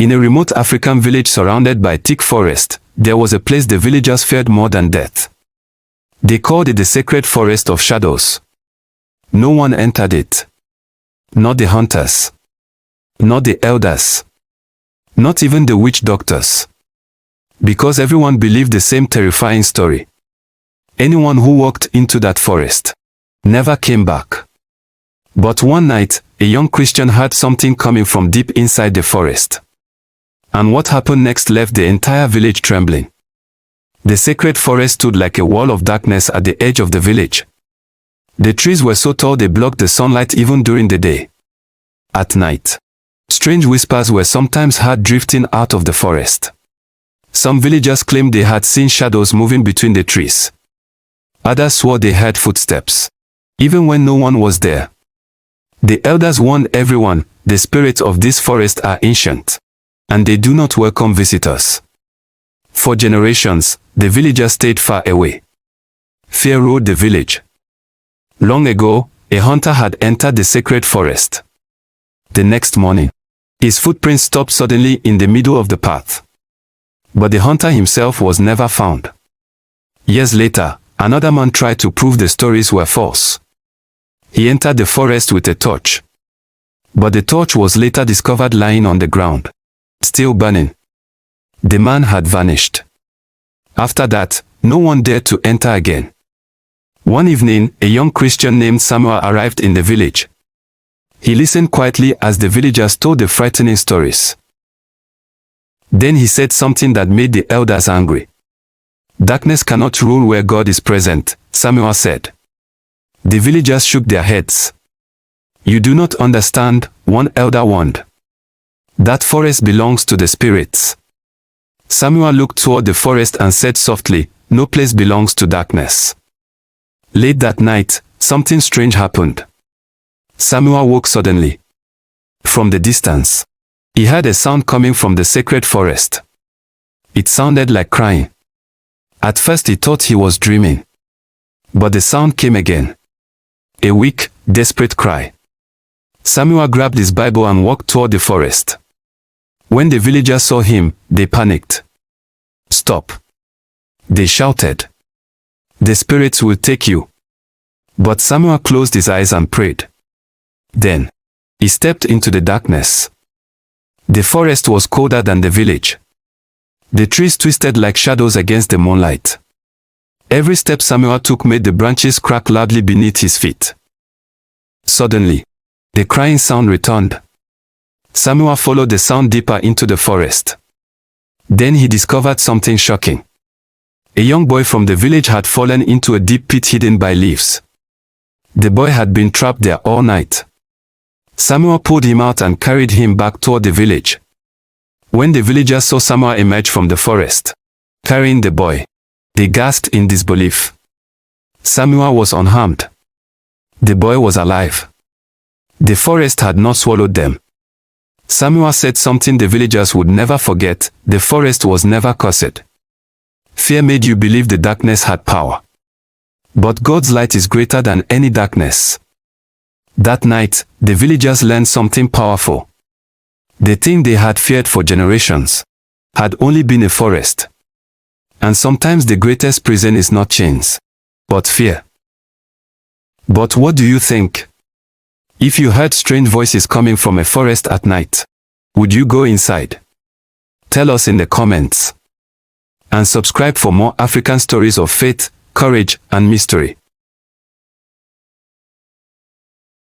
In a remote African village surrounded by thick forest, there was a place the villagers feared more than death. They called it the sacred forest of shadows. No one entered it. Not the hunters. Not the elders. Not even the witch doctors. Because everyone believed the same terrifying story. Anyone who walked into that forest never came back. But one night, a young Christian heard something coming from deep inside the forest. And what happened next left the entire village trembling. The sacred forest stood like a wall of darkness at the edge of the village. The trees were so tall they blocked the sunlight even during the day. At night, strange whispers were sometimes heard drifting out of the forest. Some villagers claimed they had seen shadows moving between the trees. Others swore they heard footsteps, even when no one was there. The elders warned everyone, the spirits of this forest are ancient, and they do not welcome visitors. For generations, the villagers stayed far away. Fear ruled the village. Long ago, a hunter had entered the sacred forest. The next morning, his footprints stopped suddenly in the middle of the path. But the hunter himself was never found. Years later, another man tried to prove the stories were false. He entered the forest with a torch. But the torch was later discovered lying on the ground, still burning. The man had vanished. After that, no one dared to enter again. One evening, a young Christian named Samuel arrived in the village. He listened quietly as the villagers told the frightening stories. Then he said something that made the elders angry. "Darkness cannot rule where God is present," Samuel said. The villagers shook their heads. "You do not understand," one elder warned. "That forest belongs to the spirits." Samuel looked toward the forest and said softly, "No place belongs to darkness." Late that night, something strange happened. Samuel woke suddenly. From the distance, he heard a sound coming from the sacred forest. It sounded like crying. At first he thought he was dreaming. But the sound came again. A weak, desperate cry. Samuel grabbed his Bible and walked toward the forest. When the villagers saw him, they panicked. "Stop!" they shouted. "The spirits will take you." But Samuel closed his eyes and prayed. Then, he stepped into the darkness. The forest was colder than the village. The trees twisted like shadows against the moonlight. Every step Samuel took made the branches crack loudly beneath his feet. Suddenly, the crying sound returned. Samuel followed the sound deeper into the forest. Then he discovered something shocking. A young boy from the village had fallen into a deep pit hidden by leaves. The boy had been trapped there all night. Samuel pulled him out and carried him back toward the village. When the villagers saw Samuel emerge from the forest, carrying the boy, they gasped in disbelief. Samuel was unharmed. The boy was alive. The forest had not swallowed them. Samuel said something the villagers would never forget: the forest was never cursed. Fear made you believe the darkness had power. But God's light is greater than any darkness. That night, the villagers learned something powerful. The thing they had feared for generations had only been a forest. And sometimes the greatest prison is not chains, but fear. But what do you think? If you heard strange voices coming from a forest at night, would you go inside? Tell us in the comments. And subscribe for more African stories of faith, courage, and mystery.